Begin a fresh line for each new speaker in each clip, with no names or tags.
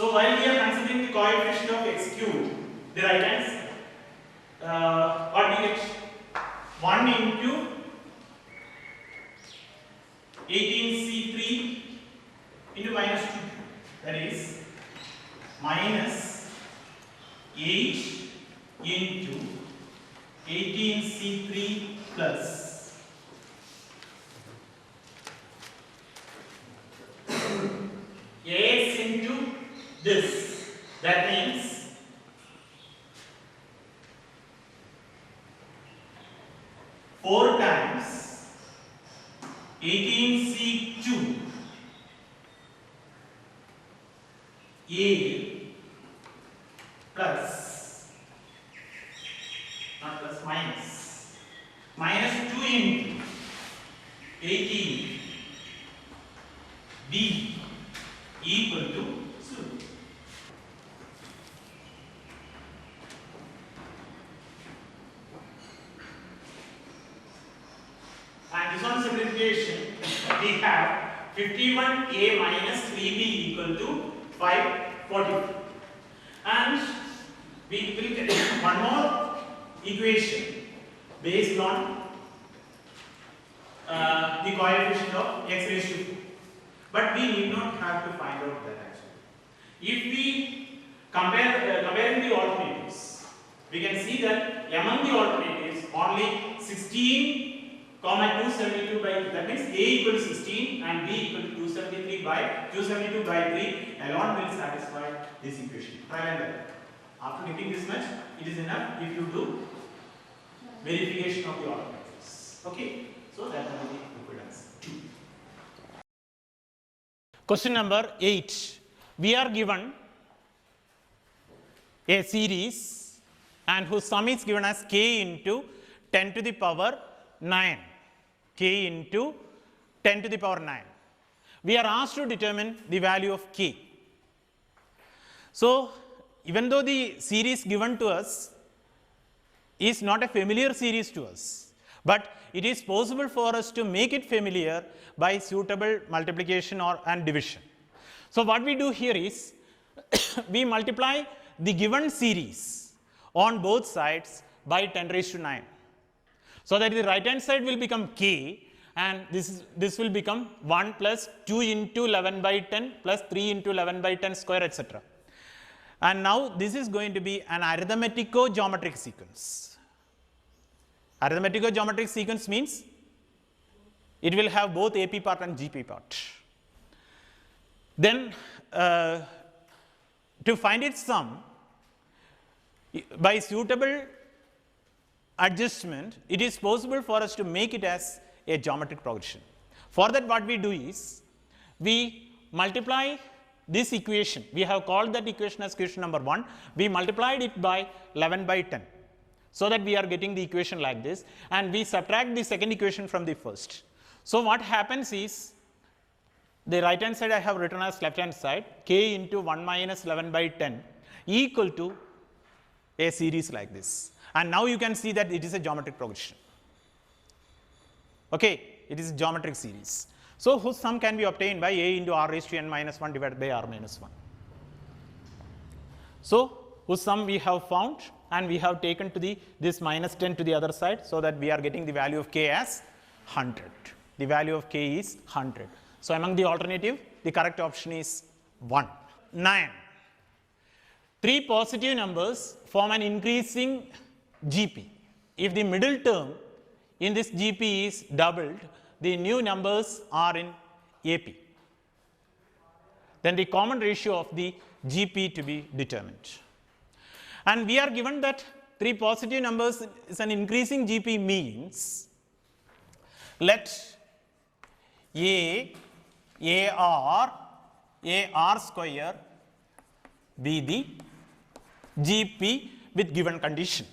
So while we are considering the coefficient of x cube, the right hand side, what we get? 1 into 18c3 into minus 2, that is minus 8 into 18c3 plus ax into this. That means four times 18c2 a plus, not plus, minus 2 into 18 b equal to 0. And this one simplification, we have 51a minus 3b equal to 540. And we will get one more equation based on the coefficient of x raised to 4. But we need not have to find out that actually. If we comparing the alternatives, we can see that among the alternatives only 16, 272 by, that means a equal to 16 and b equal to 272 by 3 alone will satisfy this equation. Try and error. After getting this much, it is enough if you do verification of the alternatives. Okay, so that will be equivalence 2. Question number 8. We are given a series and whose sum is given as k into 10 to the power 9. K into 10 to the power 9. We are asked to determine the value of k. So, even though the series given to us is not a familiar series to us, but it is possible for us to make it familiar by suitable multiplication and division. So, what we do here is we multiply the given series on both sides by 10 raised to 9. So, that the right hand side will become k and this will become 1 plus 2 into 11 by 10 plus 3 into 11 by 10 square, etc. And now this is going to be an arithmetico-geometric sequence. Arithmetico-geometric sequence means it will have both AP part and GP part. Then to find its sum, by suitable adjustment, it is possible for us to make it as a geometric progression. For that, what we do is we multiply this equation. We have called that equation as equation number 1. We multiplied it by 11 by 10. So that we are getting the equation like this, and we subtract the second equation from the first. So what happens is, the right hand side I have written as left hand side, k into 1 minus 11 by 10 equal to a series like this. And now you can see that it is a geometric progression. Okay, it is a geometric series. So whose sum can be obtained by a into r raised to n minus 1 divided by r minus 1. So whose sum we have found, and we have taken to this minus 10 to the other side, so that we are getting the value of k as 100. The value of k is 100. So among the alternative, the correct option is 1. 9. 3 positive numbers form an increasing GP. If the middle term in this GP is doubled, the new numbers are in AP. Then the common ratio of the GP to be determined. And we are given that 3 positive numbers is an increasing GP means, let AR square be the GP with given condition.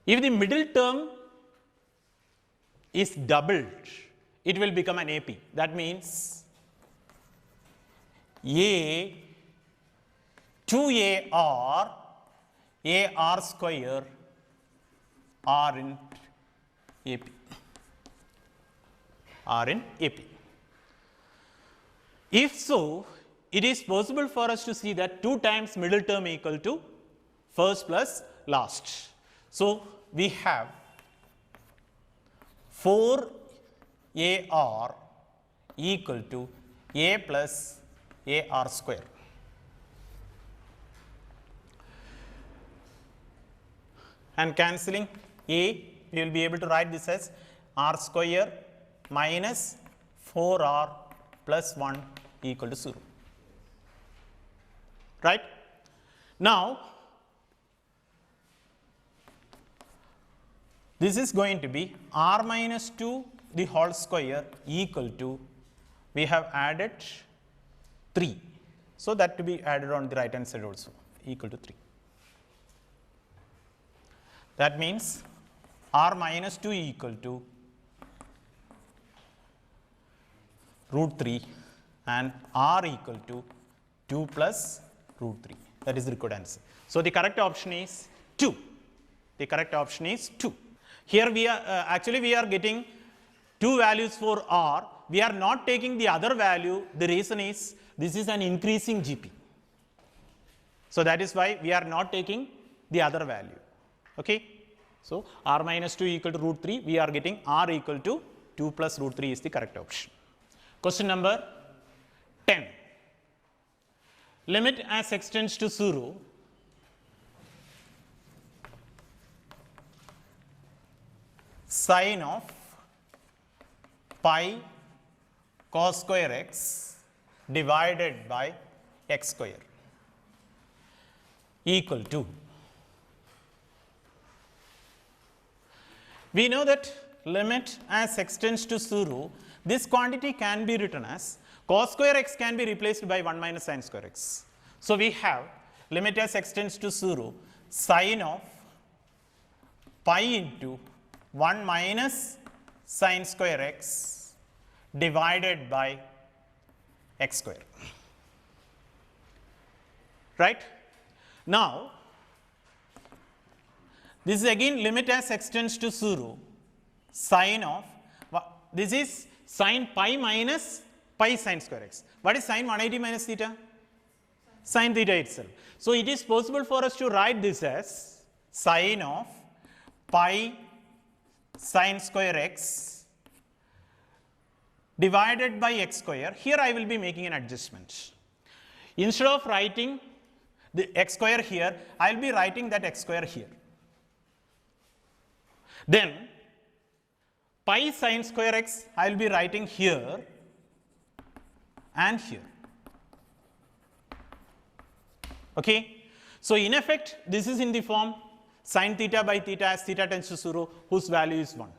If the middle term is doubled, it will become an AP. That means AR square are in AP. If so, it is possible for us to see that 2 times middle term equal to first plus last. So, we have 4AR equal to A plus AR square. And cancelling A, we will be able to write this as R square minus 4R plus 1 equal to 0. Right? Now, this is going to be R minus 2 the whole square equal to, we have added 3. So, that to be added on the right hand side also equal to 3. That means R minus 2 equal to root 3 and R equal to 2 plus root 3. That is the required answer. So, the correct option is 2. The correct option is 2. Here we are actually we are getting 2 values for R. We are not taking the other value. The reason is this is an increasing GP. So, that is why we are not taking the other value. Okay. So, R minus 2 equal to root 3, we are getting R equal to 2 plus root 3 is the correct option. Question number 10. Limit as x tends to 0 sine of pi cos square x divided by x square equal to, we know that limit as x tends to 0, this quantity can be written as cos square x can be replaced by 1 minus sin square x. So, we have limit as x tends to 0 sine of pi into 1 minus sin square x divided by x square. Right? Now, this is again limit as x tends to 0 sine of, this is sin pi minus pi sin square x. What is sin 180 minus theta? Sin theta itself. So, it is possible for us to write this as sine of pi sin square x divided by x square. Here I will be making an adjustment. Instead of writing the x square here, I will be writing that x square here. Then pi sin square x I will be writing here and here. Okay. So, in effect this is in the form sin theta by theta as theta tends to 0 whose value is 1.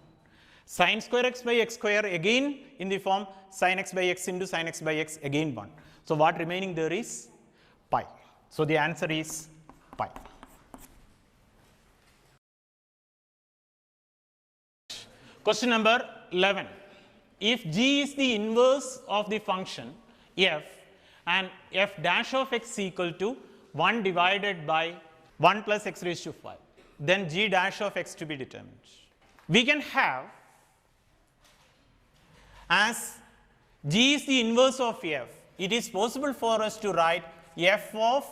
Sin square x by x square again in the form sin x by x into sin x by x again 1. So, what remaining there is pi. So, the answer is pi. Question number 11. If g is the inverse of the function f and f dash of x equal to 1 divided by 1 plus x raised to 5, then g dash of x to be determined. We can have as g is the inverse of f, it is possible for us to write f of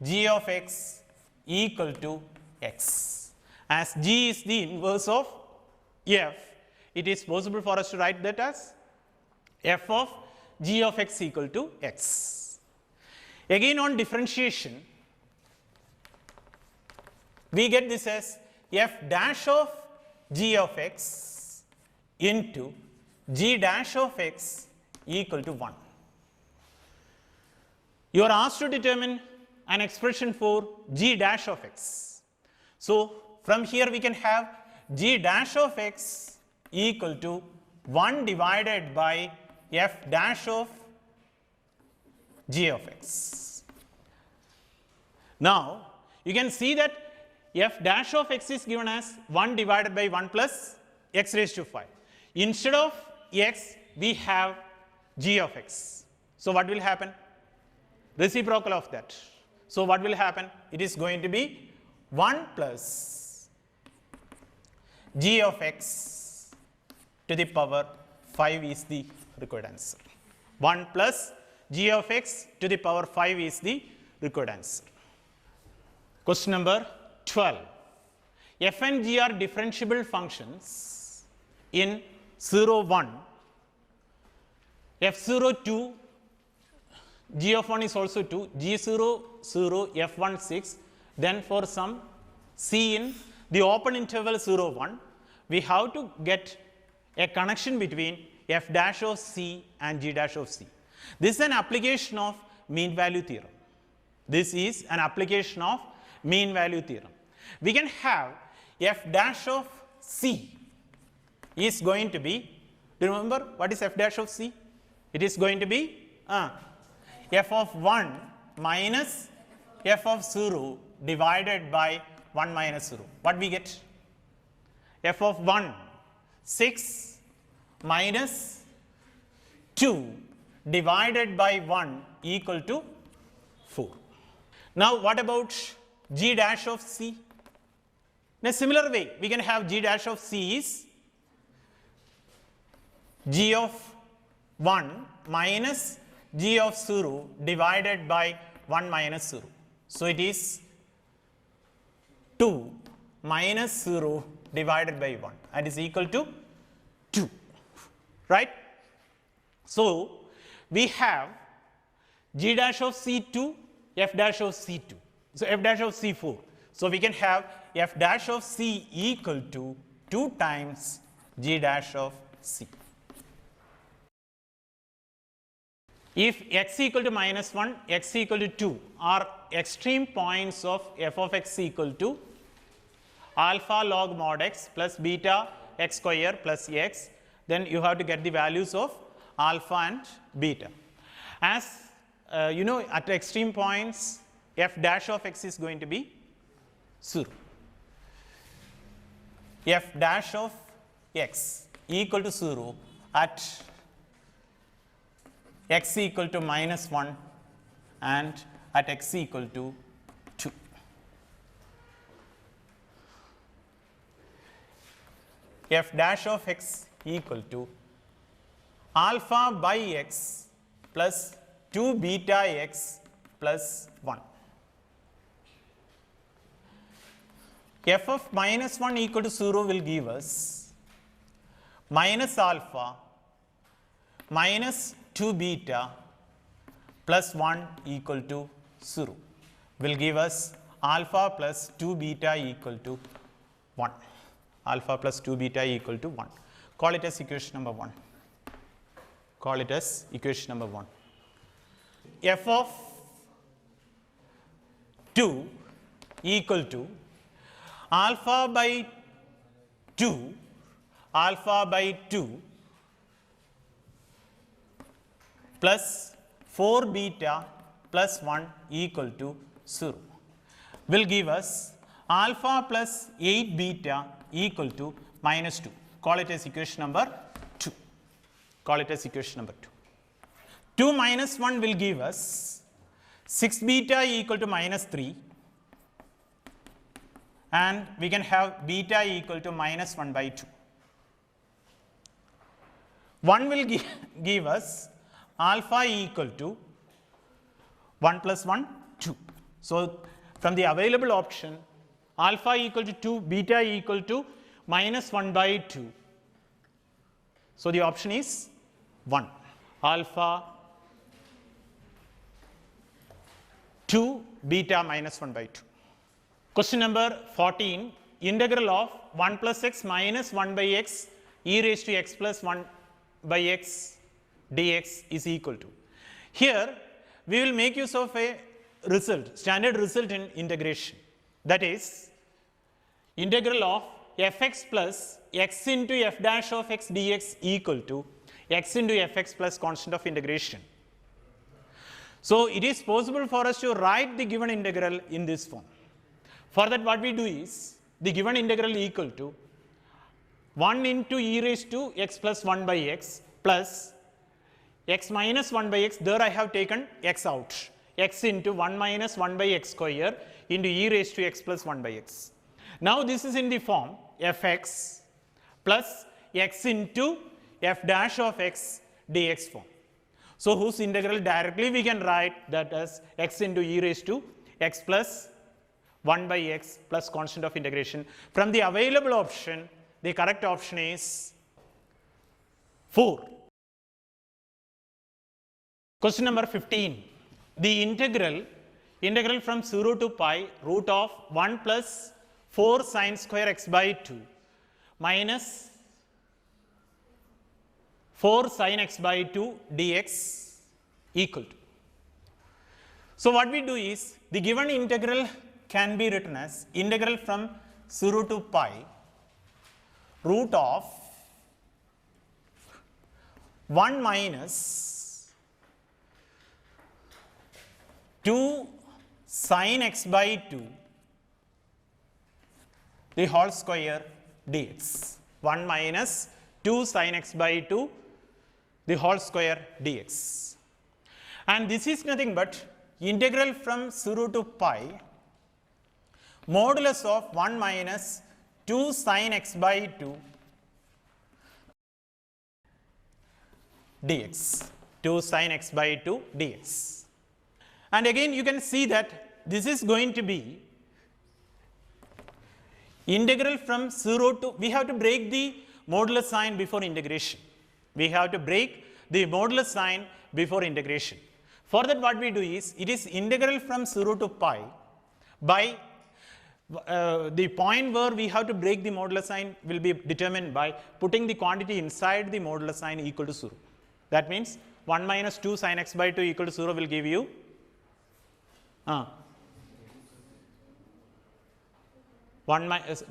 g of x equal to x. As g is the inverse of f, it is possible for us to write that as f of g of x equal to x. Again on differentiation, we get this as f dash of g of x into g dash of x equal to 1. You are asked to determine an expression for g dash of x. So, from here we can have g dash of x equal to 1 divided by f dash of g of x. Now, you can see that f dash of x is given as 1 divided by 1 plus x raised to 5. Instead of x, we have g of x. So, what will happen? Reciprocal of that. So, what will happen? It is going to be 1 plus g of x to the power 5 is the required answer. 1 plus g of x to the power 5 is the required answer. Question number 12. F and g are differentiable functions in 0, 1. F0, 2, g of 1 is also 2, g0, 0, f1, 6. Then for some c in the open interval 0, 1, we have to get a connection between f dash of c and g dash of c. This is an application of mean value theorem. This is an application of mean value theorem. We can have f dash of c is going to be, do you remember what is f dash of c? It is going to be f of 1 minus f of 0 divided by 1 minus 0. What we get? F of 1, 6 minus 2 divided by 1 equal to 4. Now, what about g dash of c? In a similar way, we can have g dash of c is g of 1 minus g of 0 divided by 1 minus 0. So, it is 2 minus 0 divided by 1 and is equal to 2, right. So, we have g dash of c2, f dash of c2, so f dash of c4. So, we can have f dash of c equal to 2 times g dash of c. If x equal to minus 1, x equal to 2 are extreme points of f of x equal to alpha log mod x plus beta x square plus x, then you have to get the values of alpha and beta. As you know, at extreme points f dash of x is going to be 0. F dash of x equal to 0 at x equal to minus 1 and at x equal to 2. F dash of x equal to alpha by x plus 2 beta x plus 1. F of minus 1 equal to 0 will give us minus alpha minus 2 beta plus 1 equal to 0 will give us alpha plus 2 beta equal to 1. Alpha plus 2 beta equal to 1. Call it as equation number 1. Call it as equation number 1. F of 2 equal to alpha by 2 plus 4 beta plus 1 equal to 0 will give us alpha plus 8 beta equal to minus 2. Call it as equation number 2. Call it as equation number 2. 2 minus 1 will give us 6 beta equal to minus 3 and we can have beta equal to minus 1 by 2. 1 will give us alpha equal to 1 plus 1, 2. So, from the available option, alpha equal to 2, beta equal to minus 1 by 2. So, the option is 1. Alpha 2, beta minus 1 by 2. Question number 14, integral of 1 plus x minus 1 by x e raised to x plus 1 by x dx is equal to. Here, we will make use of a result, standard result in integration. That is, integral of fx plus x into f dash of x dx equal to x into fx plus constant of integration. So, it is possible for us to write the given integral in this form. For that, what we do is, the given integral equal to 1 into e raised to x plus 1 by x plus x minus 1 by x, there I have taken x out, x into 1 minus 1 by x square into e raised to x plus 1 by x. Now, this is in the form fx plus x into f dash of x dx form. So whose integral directly we can write that as x into e raised to x plus 1 by x plus constant of integration. From the available option, the correct option is 4. Question number 15. The integral from 0 to pi root of 1 plus 4 sine square x by 2 minus 4 sine x by 2 dx equal to. So what we do is, the given integral can be written as integral from 0 to pi root of 1 minus 2 sine x by 2 the whole square dx. 1 minus 2 sine x by 2 the whole square dx. And this is nothing but integral from 0 to pi modulus of 1 minus 2 sine x by 2 dx. 2 sine x by 2 dx. And again you can see that this is going to be integral from 0 to, we have to break the modulus sign before integration. We have to break the modulus sign before integration. For that what we do is, it is integral from 0 to pi by the point where we have to break the modulus sign will be determined by putting the quantity inside the modulus sign equal to 0. That means 1 minus 2 sine x by 2 equal to 0 will give you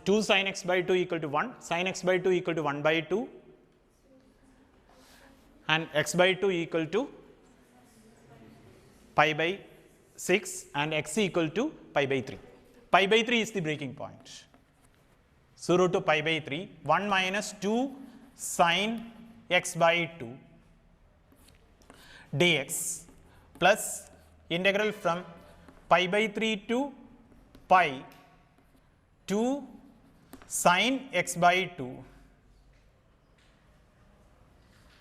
2 sine x by 2 equal to 1, sine x by 2 equal to 1 by 2 and x by 2 equal to pi by 6 and x equal to pi by 3. Pi by 3 is the breaking point. 0 to pi by 3, 1 minus 2 sine x by 2 dx plus integral from pi by 3 to pi 2 sine x by 2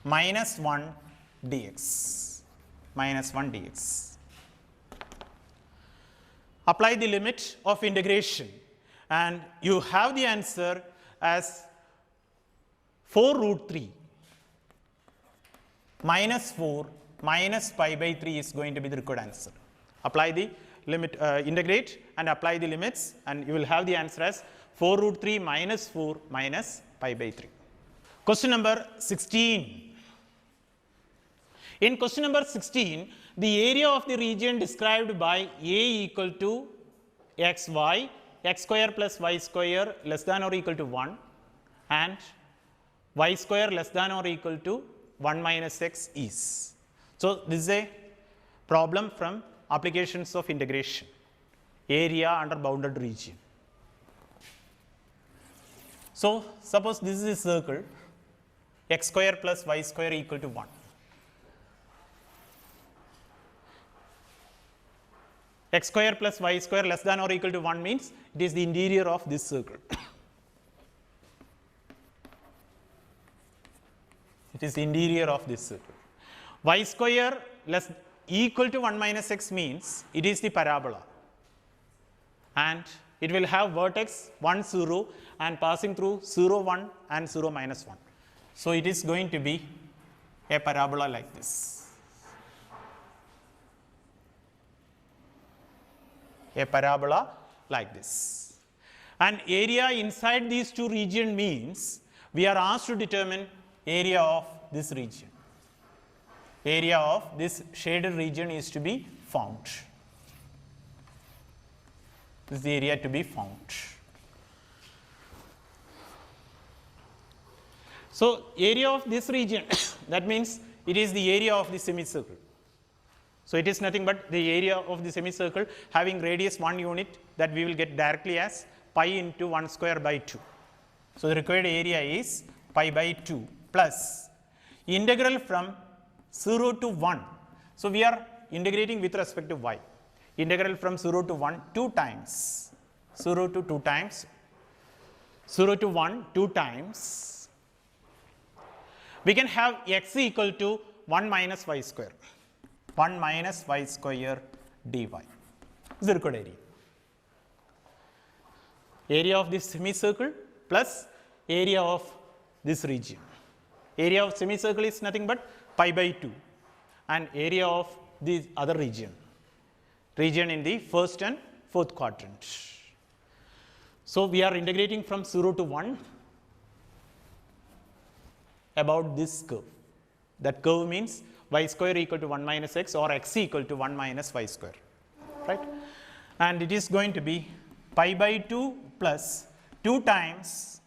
minus 1 dx. Minus 1 dx. Apply the limit of integration and you have the answer as 4 root 3 minus 4 minus pi by 3 is going to be the required answer. Apply the limit, integrate and apply the limits and you will have the answer as 4 root 3 minus 4 minus pi by 3. Question number 16. In question number 16, the area of the region described by A equal to xy, x square plus y square less than or equal to 1 and y square less than or equal to 1 minus x is. So this is a problem from applications of integration, area under bounded region. So suppose this is a circle, x square plus y square equal to 1. X square plus y square less than or equal to 1 means it is the interior of this circle. It is the interior of this circle. Y square less equal to 1 minus x means it is the parabola and it will have vertex 1 0 and passing through 0 1 and 0 minus 1. So it is going to be a parabola like this. A parabola like this. And area inside these two regions means we are asked to determine area of this region. Area of this shaded region is to be found. This is the area to be found. So area of this region that means it is the area of the semicircle. So it is nothing but the area of the semicircle having radius 1 unit that we will get directly as pi into 1 square by 2. So the required area is pi by 2 plus integral from 0 to 1. So we are integrating with respect to y. Integral from 0 to 1 2 times, 0 to 2 times, 0 to 1 2 times. We can have x equal to 1 minus y square. 1 minus y square dy. This is the required area. Area of this semicircle plus area of this region. Area of semicircle is nothing but pi by 2 and area of the other region in the first and fourth quadrant. So, we are integrating from 0 to 1 about this curve. That curve means y square equal to 1 minus x or x equal to 1 minus y square, right? And it is going to be pi by 2 plus 2 times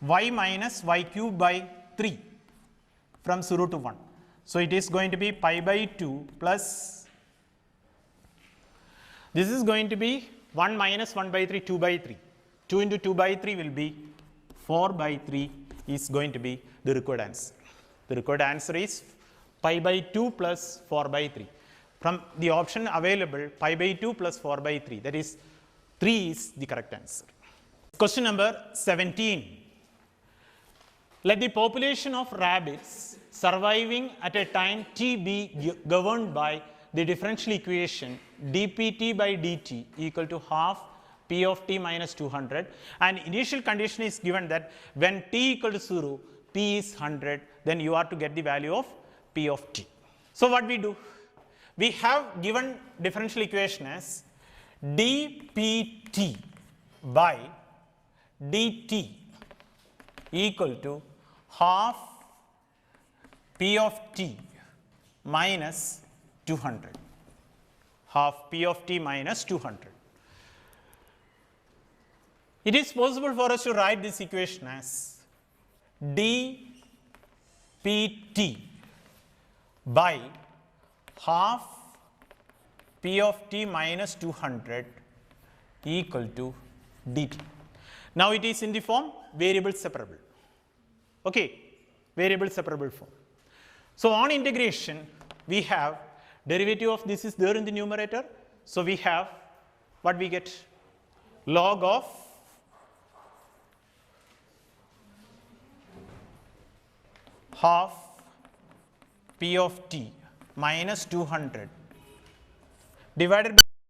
y minus y cube by 3 from 0 to 1. So, it is going to be pi by 2 plus, this is going to be 1 minus 1 by 3, 2 by 3. 2 into 2 by 3 will be 4 by 3 is going to be the required answer. The required answer is pi by 2 plus 4 by 3. From the option available, pi by 2 plus 4 by 3, that is 3 is the correct answer. Question number 17. Let the population of rabbits surviving at a time t be governed by the differential equation dpt by dt equal to half p of t minus 200, and initial condition is given that when t equal to 0, p is 100, then you are to get the value of p of t. So, what we do? We have given differential equation as dpt by dt equal to half p of t minus 200, half p of t minus 200. It is possible for us to write this equation as dpt by half p of t minus 200 equal to dt. Now, it is in the form variable separable, okay, variable separable form. So, on integration, we have derivative of this is there in the numerator. So, we have what we get, log of half p of t minus 200 divided by